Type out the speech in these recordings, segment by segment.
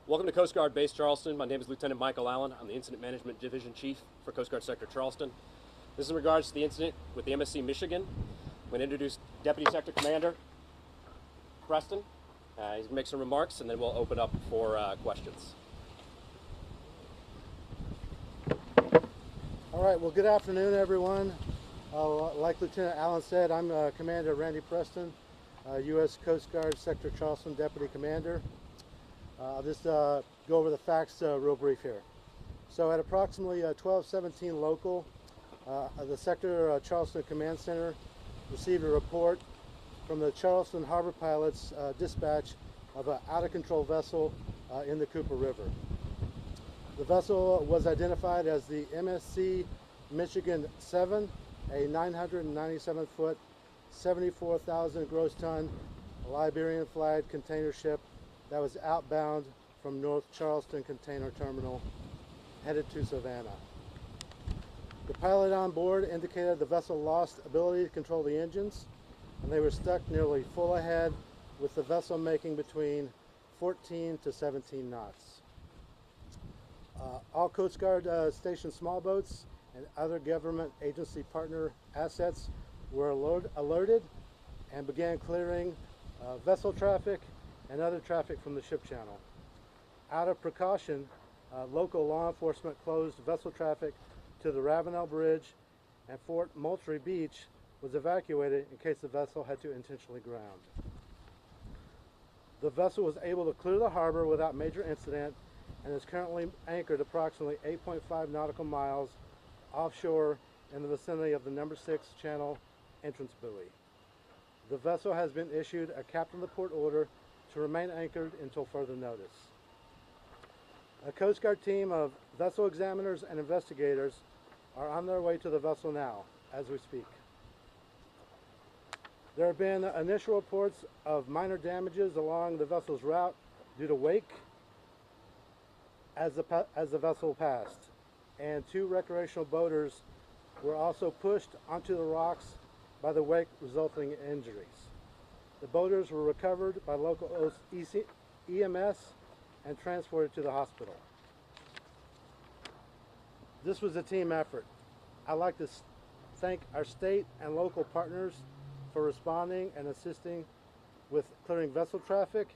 Welcome to Coast Guard Base Charleston. My name is Lieutenant Michael Allen. I'm the Incident Management Division Chief for Coast Guard Sector Charleston. This is in regards to the incident with the MSC Michigan. I'm going to introduce Deputy Sector Commander Preston. He's going to make some remarks, and then we'll open up for questions. All right, well, good afternoon, everyone. Like Lieutenant Allen said, I'm Commander Randy Preston, U.S. Coast Guard Sector Charleston Deputy Commander. I'll just go over the facts real brief here. So at approximately 12:17 local, the Sector Charleston Command Center received a report from the Charleston Harbor Pilots dispatch of an out-of-control vessel in the Cooper River. The vessel was identified as the MSC Michigan 7, a 997-foot, 74,000 gross ton Liberian flagged container ship that was outbound from North Charleston Container Terminal, headed to Savannah. The pilot on board indicated the vessel lost ability to control the engines, and they were stuck nearly full ahead, with the vessel making between 14 to 17 knots. All Coast Guard station small boats and other government agency partner assets were alerted and began clearing vessel traffic and other traffic from the ship channel. Out of precaution, local law enforcement closed vessel traffic to the Ravenel Bridge, and Fort Moultrie Beach was evacuated in case the vessel had to intentionally ground. The vessel was able to clear the harbor without major incident and is currently anchored approximately 8.5 nautical miles offshore in the vicinity of the number 6 channel entrance buoy. The vessel has been issued a captain of the port order to remain anchored until further notice. A Coast Guard team of vessel examiners and investigators are on their way to the vessel now, as we speak. There have been initial reports of minor damages along the vessel's route due to wake as the vessel passed, and 2 recreational boaters were also pushed onto the rocks by the wake, resulting in injuries. The boaters were recovered by local EMS and transported to the hospital. This was a team effort. I'd like to thank our state and local partners for responding and assisting with clearing vessel traffic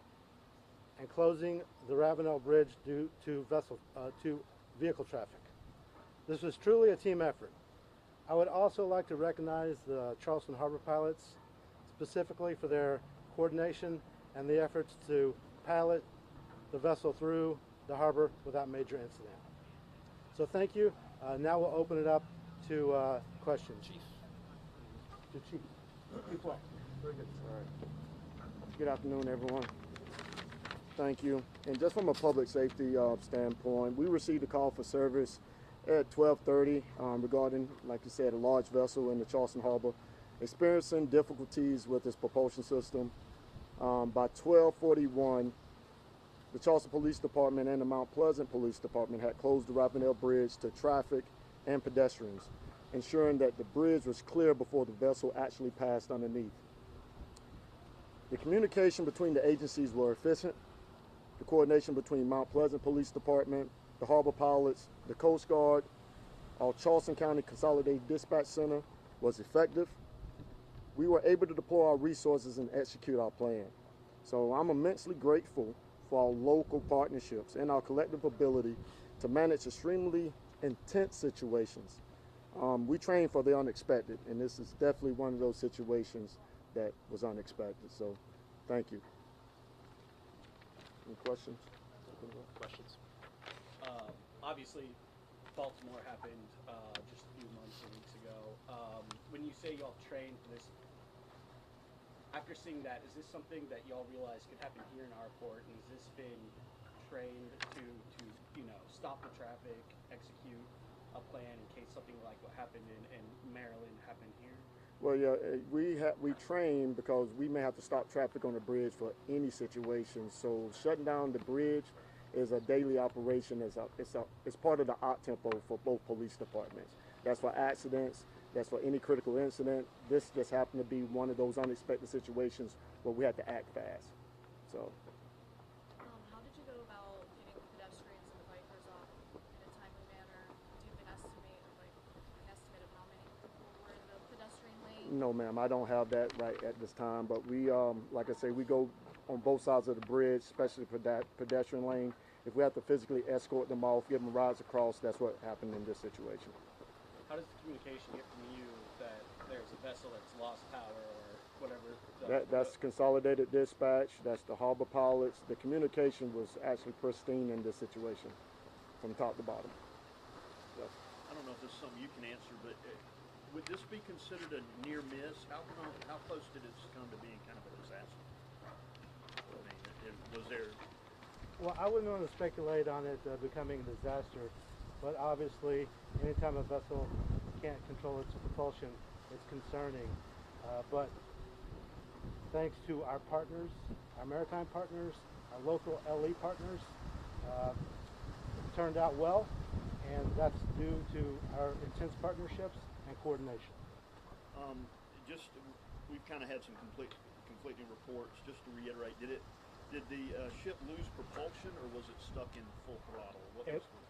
and closing the Ravenel Bridge due to vehicle traffic. This was truly a team effort. I would also like to recognize the Charleston Harbor Pilots specifically for their coordination and the efforts to pilot the vessel through the harbor without major incident. So thank you. Now we'll open it up to questions. Chief. To Chief. Chief White. Very good. All right. Good afternoon, everyone. Thank you. And just from a public safety standpoint, we received a call for service at 12:30 regarding, like you said, a large vessel in the Charleston Harbor experiencing difficulties with its propulsion system. By 12:41, the Charleston Police Department and the Mount Pleasant Police Department had closed the Ravenel Bridge to traffic and pedestrians, ensuring that the bridge was clear before the vessel actually passed underneath. The communication between the agencies were efficient. The coordination between Mount Pleasant Police Department, the Harbor Pilots, the Coast Guard, our Charleston County Consolidated Dispatch Center was effective. We were able to deploy our resources and execute our plan. So I'm immensely grateful for our local partnerships and our collective ability to manage extremely intense situations. We train for the unexpected, and this is definitely one of those situations that was unexpected. So thank you. Any questions? Questions? Obviously, Baltimore happened just a few months or weeks ago. When you say y'all trained for this, after seeing that, is this something that y'all realize could happen here in our port? And has this been trained to stop the traffic, execute a plan in case something like what happened in Maryland happened here? Well, yeah, we train because we may have to stop traffic on the bridge for any situation. So shutting down the bridge is a daily operation. It's part of the op tempo for both police departments. That's for accidents. That's for any critical incident. This just happened to be one of those unexpected situations where we had to act fast. So. How did you go about No, ma'am, I don't have that right at this time, but we, like I say, we go on both sides of the bridge, especially for that pedestrian lane. If we have to physically escort them off, give them rides across, that's what happened in this situation. How does the communication get from you that there's a vessel that's lost power or whatever? That's consolidated dispatch, that's the harbor pilots. The communication was actually pristine in this situation, from top to bottom. So, I don't know if this is something you can answer, but would this be considered a near miss? How close did it come to being kind of a disaster? I mean, was there? Well, I wouldn't want to speculate on it becoming a disaster, but obviously, anytime a vessel can't control its propulsion, it's concerning. But thanks to our partners, our maritime partners, our local LE partners, it turned out well, and that's due to our intense partnerships and coordination. We've kind of had some conflicting reports. Just to reiterate, did the ship lose propulsion, or was it stuck in full throttle?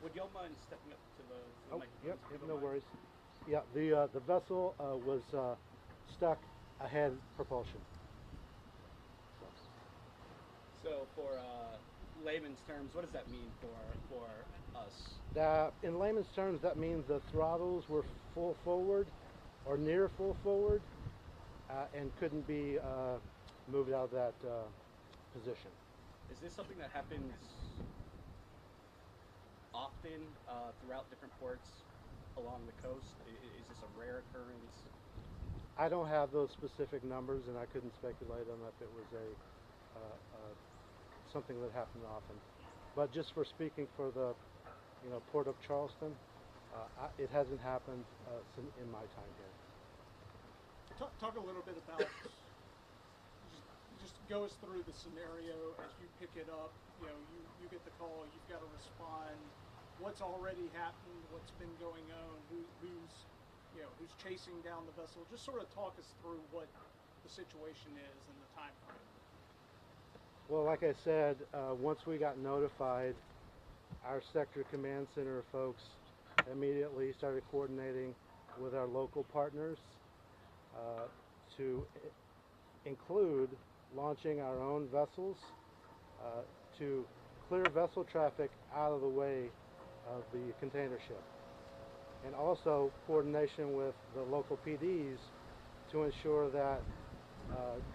Would y'all mind stepping up to the microphone? Yep, no worries. Yeah, the vessel was stuck ahead propulsion. So for layman's terms, what does that mean for us? In layman's terms, that means the throttles were full forward or near full forward and couldn't be moved out of that position. Is this something that happens often throughout different ports along the coast? Is this a rare occurrence? I don't have those specific numbers, and I couldn't speculate on if it was something that happened often. But just for speaking for the Port of Charleston, it hasn't happened in my time here. Talk a little bit about, just go us through the scenario as you pick it up. You get the call, you've got to respond. What's already happened? What's been going on? Who's chasing down the vessel? Just sort of talk us through what the situation is and the time frame. Well, like I said, once we got notified, our sector command center folks immediately started coordinating with our local partners to include launching our own vessels to clear vessel traffic out of the way of the container ship, and also coordination with the local PDs to ensure that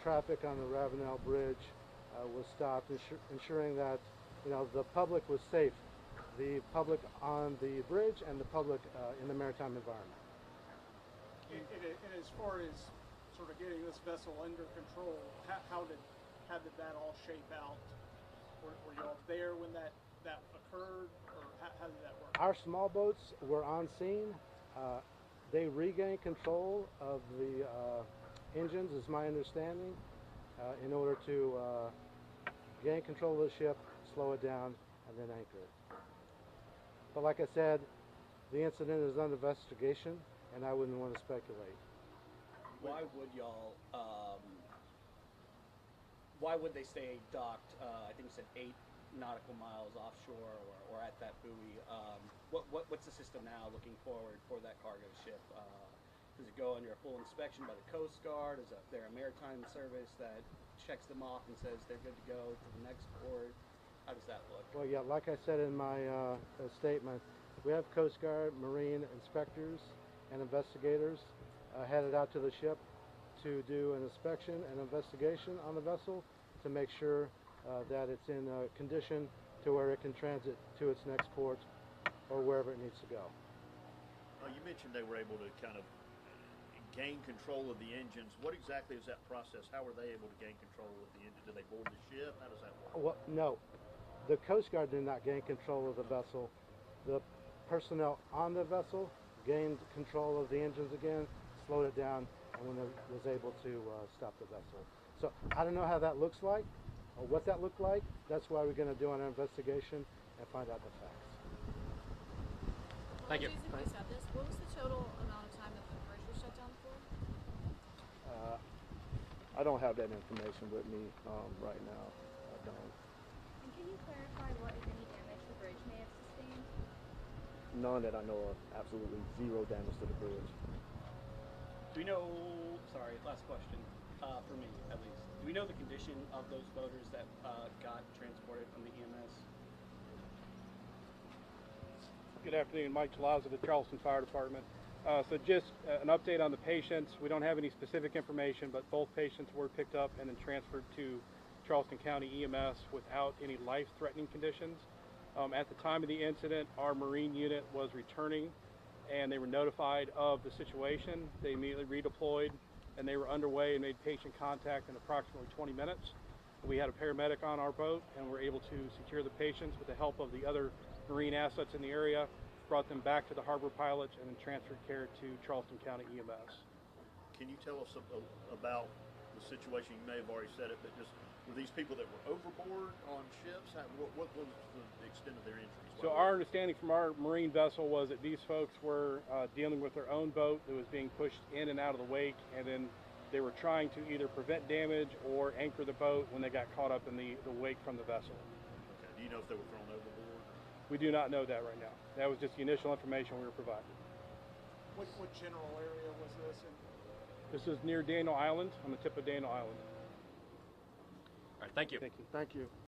traffic on the Ravenel Bridge was stopped, ensuring that the public was safe, the public on the bridge and the public in the maritime environment. And as far as sort of getting this vessel under control, how did that all shape out? Were you all there when that occurred, or how did that work? Our small boats were on scene. They regained control of the engines, is my understanding, in order to gain control of the ship, slow it down, and then anchor it. But like I said, the incident is under investigation, and I wouldn't want to speculate. Why would y'all? Why would they stay docked? I think you said 8 nautical miles offshore, or at that buoy. What's the system now looking forward for that cargo ship? Does it go under a full inspection by the Coast Guard? Is there a maritime service that checks them off and says they're good to go to the next port? How does that look? Well, yeah, like I said in my statement, we have Coast Guard, Marine inspectors, and investigators headed out to the ship to do an inspection and investigation on the vessel to make sure that it's in a condition to where it can transit to its next port or wherever it needs to go. You mentioned they were able to kind of gain control of the engines. What exactly is that process? How were they able to gain control of the engine? Did they board the ship? How does that work? Well, no. The Coast Guard did not gain control of the vessel. The personnel on the vessel gained control of the engines again, slowed it down, and when it was able to stop the vessel. So I don't know how that looks like or what that looked like. That's why we're going to do an investigation and find out the facts. Thank you. Apologies if I said this. What was the total amount of time that the bridge was shut down for? I don't have that information with me right now. I don't. And can you clarify what, if any, damage the bridge may have sustained? None that I know of. Absolutely zero damage to the bridge. Do we know, sorry, last question, for me at least. Do we know the condition of those boaters that got transported from the EMS? Good afternoon, Mike Chalaza, the Charleston Fire Department. So just an update on the patients. We don't have any specific information, but both patients were picked up and then transferred to Charleston County EMS without any life-threatening conditions. At the time of the incident, our Marine unit was returning and they were notified of the situation. They immediately redeployed and they were underway and made patient contact in approximately 20 minutes. We had a paramedic on our boat and were able to secure the patients with the help of the other Marine assets in the area, brought them back to the harbor pilots, and then transferred care to Charleston County EMS. Can you tell us about the situation? You may have already said it, but just were these people that were overboard on ships? What was the extent of their injuries? So our understanding from our Marine vessel was that these folks were dealing with their own boat that was being pushed in and out of the wake, and then they were trying to either prevent damage or anchor the boat when they got caught up in the wake from the vessel. Okay. Do you know if they were thrown overboard? We do not know that right now. That was just the initial information we were provided. What general area was this in? This is near Daniel Island, on the tip of Daniel Island. All right, thank you. Thank you. Thank you.